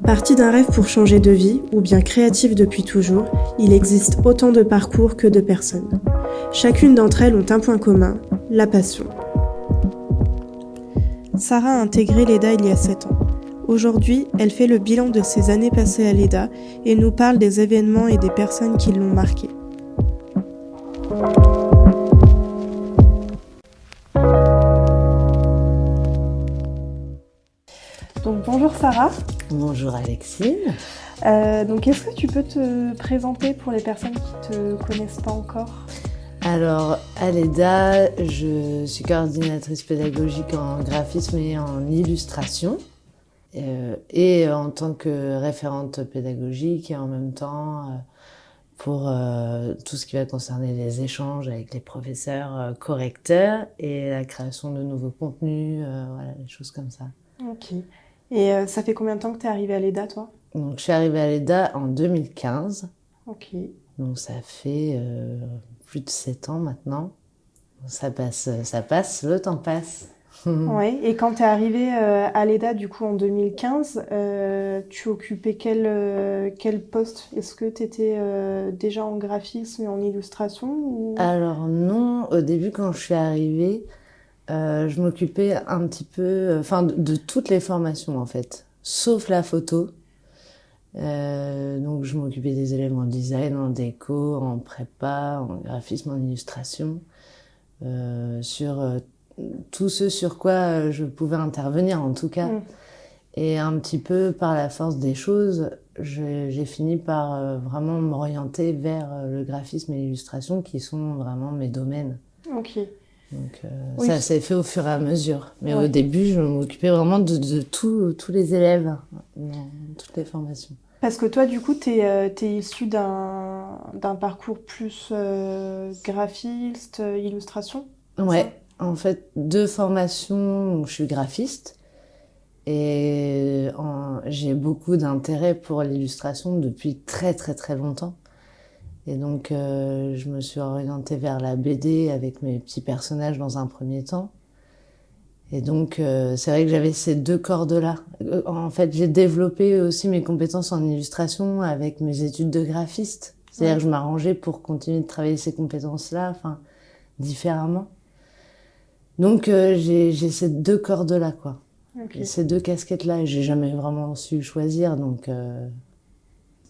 Parti d'un rêve pour changer de vie, ou bien créatif depuis toujours, il existe autant de parcours que de personnes. Chacune d'entre elles ont un point commun, la passion. Sarah a intégré l'EDA il y a 7 ans. Aujourd'hui, elle fait le bilan de ses années passées à l'EDA et nous parle des événements et des personnes qui l'ont marquée. Donc bonjour Sarah. Bonjour Alexine. Donc est-ce que tu peux te présenter pour les personnes qui ne te connaissent pas encore ? Alors à l'EDA, je suis coordinatrice pédagogique en graphisme et en illustration et en tant que référente pédagogique et en même temps pour tout ce qui va concerner les échanges avec les professeurs correcteurs et la création de nouveaux contenus, voilà, des choses comme ça. Ok. Et ça fait combien de temps que tu es arrivée à l'EDA, toi ? Donc je suis arrivée à l'EDA en 2015. Ok. Donc ça fait plus de 7 ans maintenant. Ça passe, le temps passe. Ouais. Et quand tu es arrivée à l'EDA, du coup, en 2015, tu occupais quel poste ? Est-ce que tu étais déjà en graphisme et en illustration ou... Alors non, au début quand je suis arrivée, je m'occupais un petit peu, de toutes les formations en fait, sauf la photo. Donc je m'occupais des élèves en design, en déco, en prépa, en graphisme, en illustration, sur tout ce sur quoi je pouvais intervenir en tout cas. Et un petit peu par la force des choses, j'ai fini par vraiment m'orienter vers le graphisme et l'illustration qui sont vraiment mes domaines. Ok. Donc Oui. ça s'est fait au fur et à mesure. Mais Ouais. au début, je m'occupais vraiment de tous les élèves dans toutes les formations. Parce que toi, du coup, t'es issu d'un parcours plus graphiste, illustration ? Ouais, en fait, 2 formations où je suis graphiste et j'ai beaucoup d'intérêt pour l'illustration depuis très très très longtemps. Et donc, je me suis orientée vers la BD avec mes petits personnages dans un premier temps. Et donc, c'est vrai que j'avais ces 2 cordes-là. En fait, j'ai développé aussi mes compétences en illustration avec mes études de graphiste. C'est-à-dire que je m'arrangeais pour continuer de travailler ces compétences-là, différemment. Donc, j'ai ces 2 cordes-là, quoi. Ok. Et ces 2 casquettes-là, j'ai jamais vraiment su choisir, donc...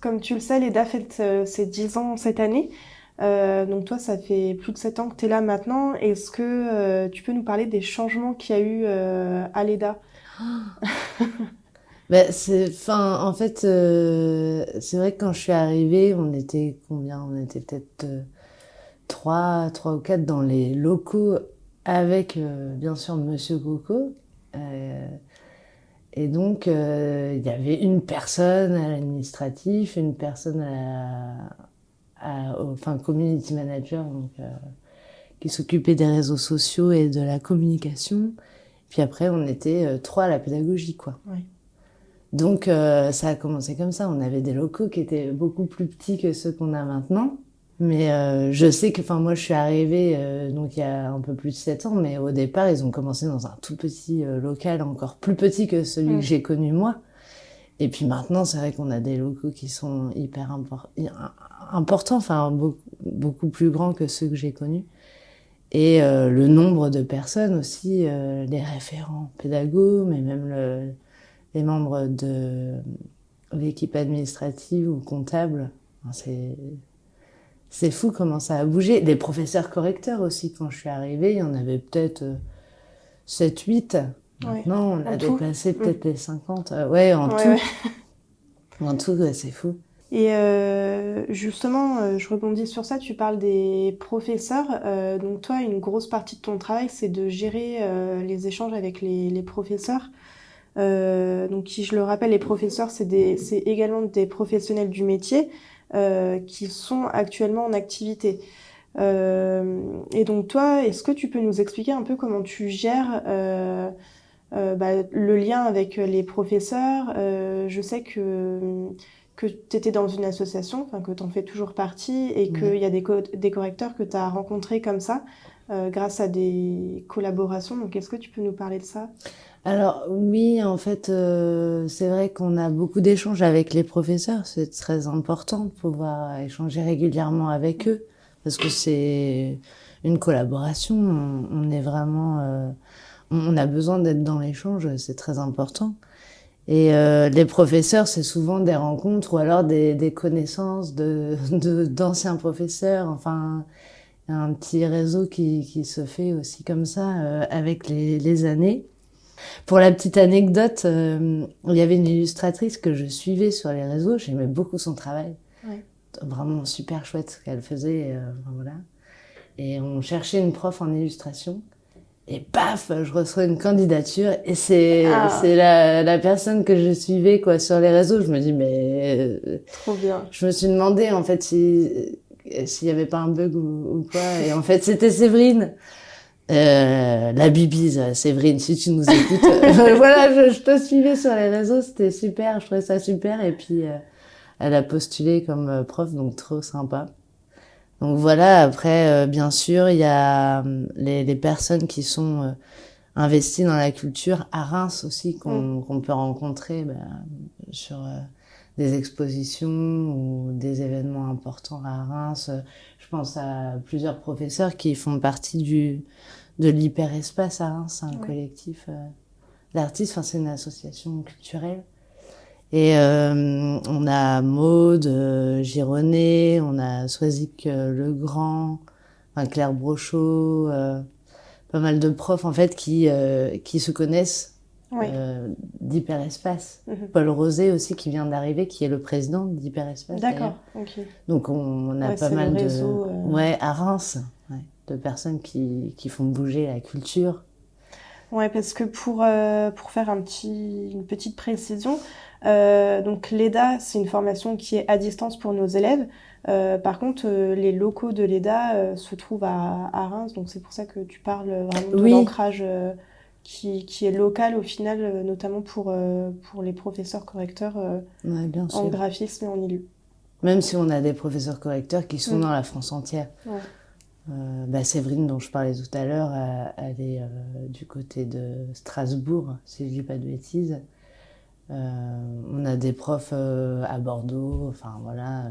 Comme tu le sais, l'EDA fête ses 10 ans cette année. Donc toi, ça fait plus de 7 ans que tu es là maintenant. Est-ce que tu peux nous parler des changements qu'il y a eu à l'EDA ? En fait, c'est vrai que quand je suis arrivée, on était combien ? On était peut-être 3 ou 4 dans les locaux avec, bien sûr, Monsieur Coco. Et donc, il y avait une personne à l'administratif, une personne community manager, donc, qui s'occupait des réseaux sociaux et de la communication. Puis après, on était 3 à la pédagogie, quoi. Ouais. Donc, ça a commencé comme ça. On avait des locaux qui étaient beaucoup plus petits que ceux qu'on a maintenant. Mais je sais que, moi, je suis arrivée donc il y a un peu plus de 7 ans, mais au départ, ils ont commencé dans un tout petit local, encore plus petit que celui que j'ai connu moi. Et puis maintenant, c'est vrai qu'on a des locaux qui sont hyper importants, beaucoup plus grands que ceux que j'ai connus. Et le nombre de personnes aussi, les référents pédagogues, mais même les membres de l'équipe administrative ou comptable, c'est fou comment ça a bougé. Les professeurs correcteurs aussi, quand je suis arrivée, il y en avait peut-être 7-8. Maintenant, on a dépassé peut-être les 50. En tout. Ouais. En tout, c'est fou. Et justement, je rebondis sur ça, tu parles des professeurs. Donc toi, une grosse partie de ton travail, c'est de gérer les échanges avec les professeurs. Donc qui, je le rappelle, les professeurs, c'est également des professionnels du métier qui sont actuellement en activité. Et donc toi, est-ce que tu peux nous expliquer un peu comment tu gères le lien avec les professeurs ? Je sais que tu étais dans une association, que tu en fais toujours partie, et qu'il y a des correcteurs que tu as rencontrés comme ça, grâce à des collaborations. Donc est-ce que tu peux nous parler de ça ? Alors oui, en fait, c'est vrai qu'on a beaucoup d'échanges avec les professeurs. C'est très important de pouvoir échanger régulièrement avec eux parce que c'est une collaboration. On est vraiment, on a besoin d'être dans l'échange. C'est très important. Et les professeurs, c'est souvent des rencontres ou alors des connaissances d'anciens professeurs. Enfin, il y a un petit réseau qui se fait aussi comme ça avec les années. Pour la petite anecdote, il y avait une illustratrice que je suivais sur les réseaux. J'aimais beaucoup son travail. Ouais. Vraiment super chouette ce qu'elle faisait. Enfin, voilà. Et on cherchait une prof en illustration. Et paf, je reçois une candidature. Et c'est la personne que je suivais quoi sur les réseaux. Je me dis, mais... Trop bien. Je me suis demandé, en fait, s'il y avait pas un bug ou quoi. Et en fait, c'était Séverine. La bibise, Séverine, si tu nous écoutes, voilà, je te suivais sur les réseaux, c'était super, je trouvais ça super, et puis elle a postulé comme prof, donc trop sympa. Donc voilà, après, bien sûr, il y a les personnes qui sont investies dans la culture à Reims aussi, qu'on peut rencontrer sur des expositions ou des événements importants à Reims. Je pense à plusieurs professeurs qui font partie de l'Hyperespace à Reims, c'est un collectif d'artistes, enfin c'est une association culturelle. Et on a Maude Gironnet, on a Soisic Legrand, enfin Claire Brochot, pas mal de profs en fait qui se connaissent d'Hyperespace. Paul Rosé aussi qui vient d'arriver, qui est le président d'Hyperespace. D'accord, ok. Donc on a pas mal réseau, ouais, à Reims, de personnes qui font bouger la culture. Ouais, parce que pour faire une petite précision, donc l'EDA, c'est une formation qui est à distance pour nos élèves. Par contre, les locaux de l'EDA se trouvent à Reims, donc c'est pour ça que tu parles vraiment de l'ancrage qui est local au final, notamment pour les professeurs correcteurs bien sûr. en graphisme et en ILU. Même si on a des professeurs correcteurs qui sont dans la France entière. Ouais. Séverine, dont je parlais tout à l'heure, elle est du côté de Strasbourg, si je dis pas de bêtises. On a des profs à Bordeaux, enfin voilà,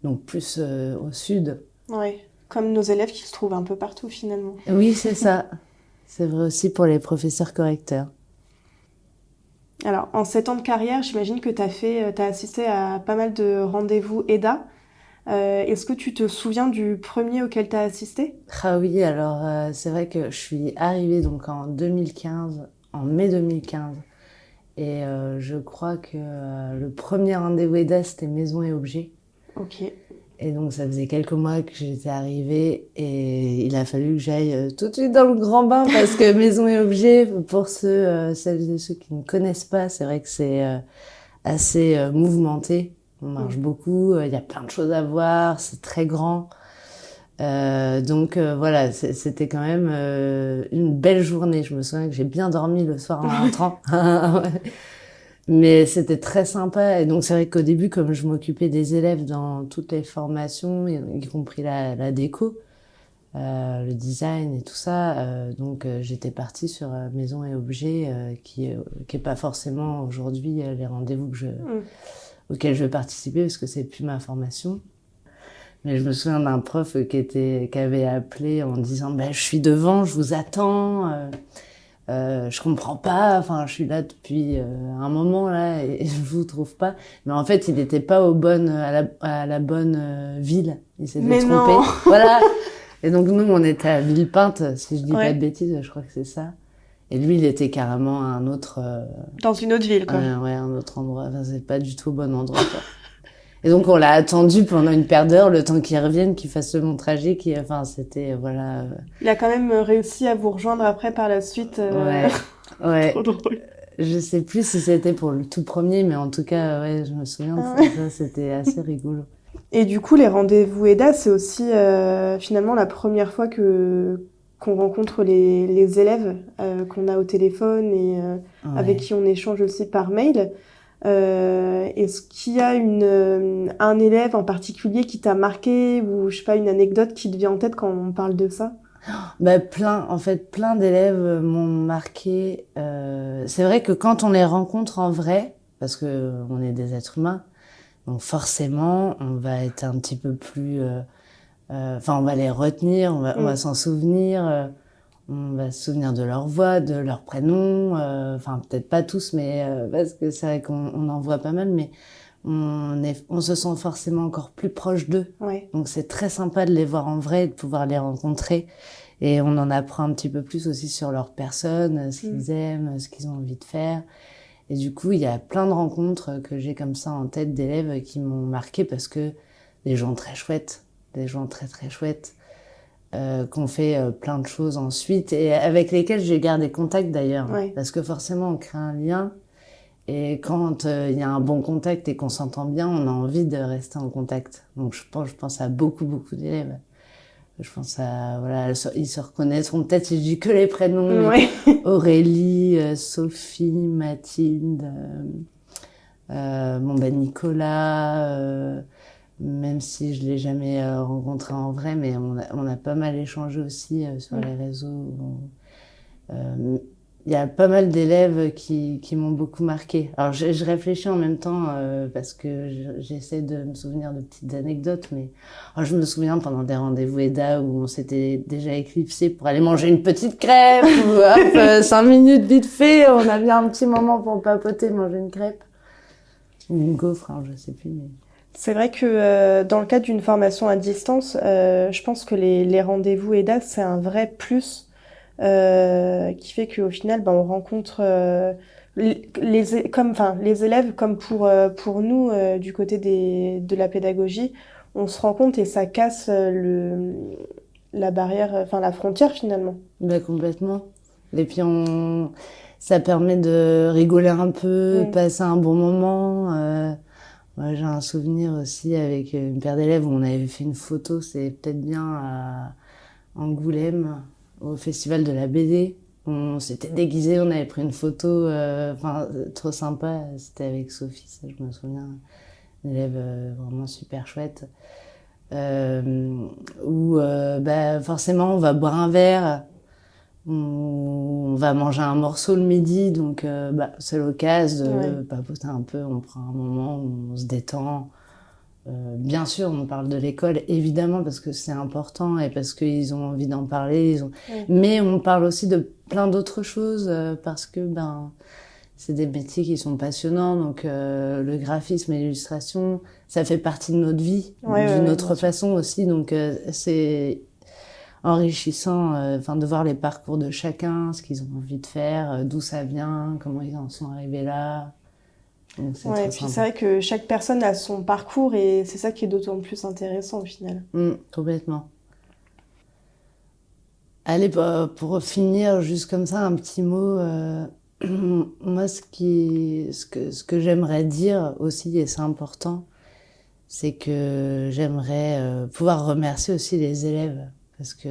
donc plus au sud. Oui, comme nos élèves qui se trouvent un peu partout finalement. Oui, c'est ça. C'est vrai aussi pour les professeurs correcteurs. Alors, en 7 ans de carrière, j'imagine que t'as assisté à pas mal de rendez-vous EDA. Est-ce que tu te souviens du premier auquel tu as assisté? Ah oui, alors c'est vrai que je suis arrivée donc en 2015, en mai 2015. Et je crois que le premier rendez-vous EDA, c'était Maison et Objets. Ok. Et donc ça faisait quelques mois que j'étais arrivée et il a fallu que j'aille tout de suite dans le grand bain parce que Maison et Objets, pour celles et ceux qui ne connaissent pas, c'est vrai que c'est assez mouvementé. On marche beaucoup, il y a plein de choses à voir, c'est très grand. Donc voilà, c'était quand même une belle journée. Je me souviens que j'ai bien dormi le soir en rentrant. Mais c'était très sympa. Et donc c'est vrai qu'au début, comme je m'occupais des élèves dans toutes les formations, y compris la déco, le design et tout ça, donc j'étais partie sur Maison et Objets, qui est pas forcément aujourd'hui les rendez-vous auxquels je vais participer parce que c'est plus ma formation. Mais je me souviens d'un prof qui avait appelé en disant je suis devant, je vous attends, je comprends pas, enfin je suis là depuis un moment là et je vous trouve pas. Mais en fait il n'était pas à la bonne ville, il s'était trompé. Non. Voilà. Et donc nous on était à Villepinte, si je dis pas de bêtises, je crois que c'est ça. Et lui il était carrément à un autre. Dans une autre ville quoi. Ouais, un autre endroit. Enfin, c'est pas du tout au bon endroit quoi. Et donc on l'a attendu pendant une paire d'heures, le temps qu'il revienne, qu'il fasse le long trajet, enfin c'était voilà. Il a quand même réussi à vous rejoindre après par la suite. Ouais. Trop drôle. Je sais plus si c'était pour le tout premier, mais en tout cas ouais, je me souviens de ça, c'était assez rigolo. Et du coup les rendez-vous EDA, c'est aussi finalement la première fois qu'on rencontre les élèves qu'on a au téléphone et avec qui on échange aussi par mail. Est-ce qu'il y a un élève en particulier qui t'a marqué ou je sais pas une anecdote qui te vient en tête quand on parle de ça? Bah, plein d'élèves m'ont marqué. C'est vrai que quand on les rencontre en vrai, parce que on est des êtres humains, donc forcément, on va être un petit peu plus, enfin, on va les retenir, on va s'en souvenir, on va se souvenir de leur voix, de leur prénom, enfin, peut-être pas tous, mais parce que c'est vrai qu'on en voit pas mal, mais on se sent forcément encore plus proche d'eux. Ouais. Donc c'est très sympa de les voir en vrai, de pouvoir les rencontrer. Et on en apprend un petit peu plus aussi sur leur personne, ce qu'ils aiment, ce qu'ils ont envie de faire. Et du coup, il y a plein de rencontres que j'ai comme ça en tête d'élèves qui m'ont marqué parce que des gens très chouettes, des gens très très chouettes, qu'on fait plein de choses ensuite et avec lesquels j'ai gardé contact d'ailleurs. Ouais. Parce que forcément, on crée un lien. Et quand il y a un bon contact et qu'on s'entend bien, on a envie de rester en contact. Donc je pense à beaucoup d'élèves. Je pense à, voilà, ils se reconnaîtront peut-être si je dis que les prénoms, Ouais. mais Aurélie, Sophie, Mathilde, bon ben Nicolas, même si je l'ai jamais rencontré en vrai, mais on a pas mal échangé aussi sur les réseaux. Il y a pas mal d'élèves qui m'ont beaucoup marqué. Alors je réfléchis en même temps parce que j'essaie de me souvenir de petites anecdotes, mais je me souviens pendant des rendez-vous EDA où on s'était déjà éclipsé pour aller manger une petite crêpe ou hop, 5 minutes vite fait, on a bien un petit moment pour papoter, manger une crêpe ou une gaufre, hein, je sais plus. Mais... C'est vrai que dans le cadre d'une formation à distance, je pense que les rendez-vous EDA, c'est un vrai plus qui fait qu'au final, ben, on rencontre les élèves comme pour nous du côté de la pédagogie, on se rend compte et ça casse la barrière, enfin la frontière finalement. Bah, complètement. Et puis ça permet de rigoler un peu, passer un bon moment. Moi, j'ai un souvenir aussi avec une paire d'élèves où on avait fait une photo, c'est peut-être bien à Angoulême, au festival de la BD. On s'était déguisés, on avait pris une photo, enfin, trop sympa. C'était avec Sophie, ça, je me souviens. Une élève vraiment super chouette. Où, bah, forcément, on va boire un verre. On va manger un morceau le midi, donc bah, c'est l'occasion de papoter un peu, on prend un moment où on se détend. Bien sûr, on parle de l'école, évidemment, parce que c'est important et parce qu'ils ont envie d'en parler. Mais on parle aussi de plein d'autres choses parce que ben, c'est des métiers qui sont passionnants. Donc le graphisme et l'illustration, ça fait partie de notre vie, d'une autre façon aussi. Donc c'est enrichissant de voir les parcours de chacun, ce qu'ils ont envie de faire, d'où ça vient, comment ils en sont arrivés là. Ouais, et puis c'est vrai que chaque personne a son parcours et c'est ça qui est d'autant plus intéressant au final. Complètement. Allez, pour finir, juste comme ça, un petit mot. Moi, ce que j'aimerais dire aussi, et c'est important, c'est que j'aimerais pouvoir remercier aussi les élèves. Parce que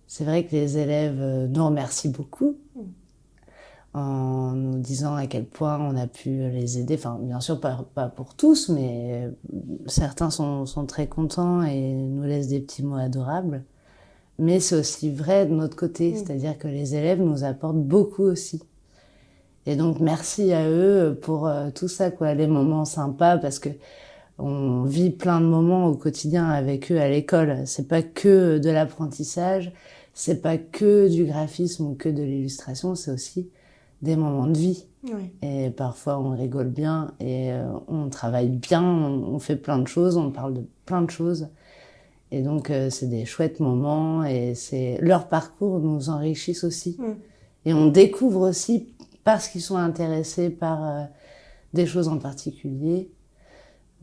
c'est vrai que les élèves nous remercient beaucoup en nous disant à quel point on a pu les aider. Enfin, bien sûr, pas pour tous, mais certains sont très contents et nous laissent des petits mots adorables. Mais c'est aussi vrai de notre côté, c'est-à-dire que les élèves nous apportent beaucoup aussi. Et donc, merci à eux pour tout ça, quoi, les moments sympas, parce que on vit plein de moments au quotidien avec eux à l'école. C'est pas que de l'apprentissage, c'est pas que du graphisme ou que de l'illustration, c'est aussi des moments de vie. Et parfois, on rigole bien et on travaille bien, on fait plein de choses, on parle de plein de choses. Et donc, c'est des chouettes moments et leur parcours nous enrichissent aussi. Et on découvre aussi, parce qu'ils sont intéressés par des choses en particulier,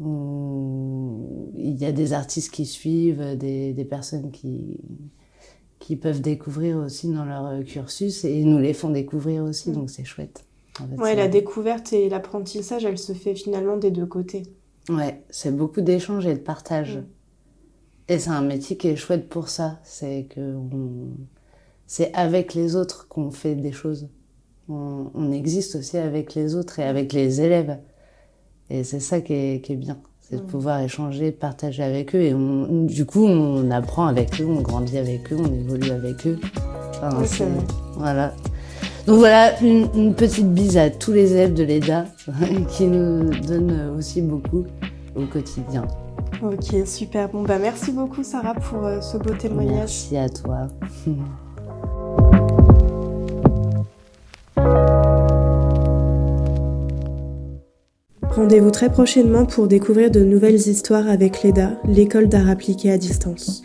il y a des artistes qui suivent, des personnes qui peuvent découvrir aussi dans leur cursus et nous les font découvrir aussi, donc c'est chouette. En fait, la découverte et l'apprentissage, elle se fait finalement des deux côtés. Ouais, c'est beaucoup d'échanges et de partage. Et c'est un métier qui est chouette pour ça, c'est avec les autres qu'on fait des choses. On existe aussi avec les autres et avec les élèves. Et c'est ça qui est bien. C'est de pouvoir échanger, partager avec eux. Et du coup, on apprend avec eux, on grandit avec eux, on évolue avec eux. Enfin, Ok. voilà. Donc voilà, une petite bise à tous les élèves de l'EDA qui nous donnent aussi beaucoup au quotidien. Ok, super. Bon, bah merci beaucoup Sarah pour ce beau témoignage. Merci à toi. Rendez-vous très prochainement pour découvrir de nouvelles histoires avec l'EDA, l'école d'art appliqué à distance.